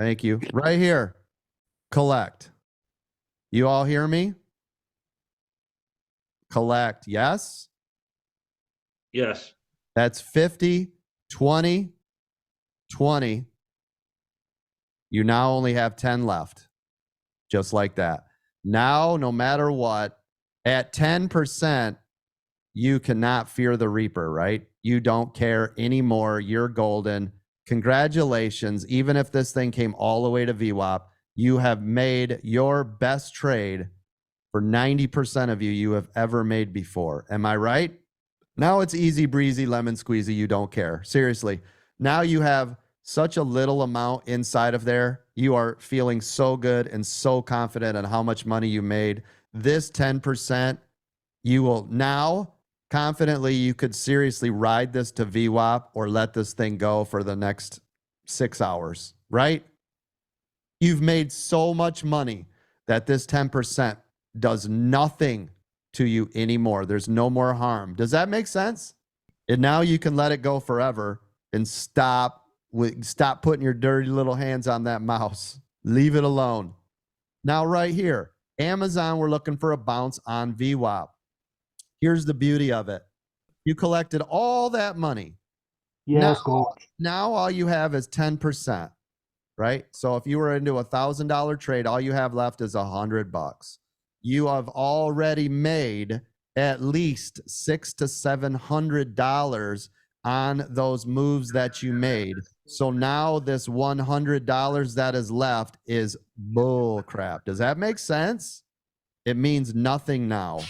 Thank you. Right here. Collect. You all hear me? Collect. Yes? Yes. That's 50, 20, 20. You now only have 10 left. Just like that. Now, no matter what, at 10%, you cannot fear the reaper, right? You don't care anymore. You're golden. Congratulations. Even if this thing came all the way to V-WAP, you have made your best trade for 90% of you have ever made before. Am I right? Now it's easy breezy, lemon squeezy. You don't care. Seriously. Now you have such a little amount inside of there. You are feeling so good and so confident on how much money you made. This 10%, you will now confidently, you could seriously ride this to V-WAP or let this thing go for the next 6 hours, right? You've made so much money that this 10% does nothing to you anymore. There's no more harm. Does that make sense? And now you can let it go forever and stop putting your dirty little hands on that mouse. Leave it alone. Now, right here, Amazon, we're looking for a bounce on V-WAP. Here's the beauty of it. You collected all that money. Yes, coach. Now all you have is 10%, right? So if you were into $1,000 trade, all you have left is $100. You have already made at least $600 to $700 on those moves that you made. So now this $100 that is left is bull crap. Does that make sense? It means nothing now.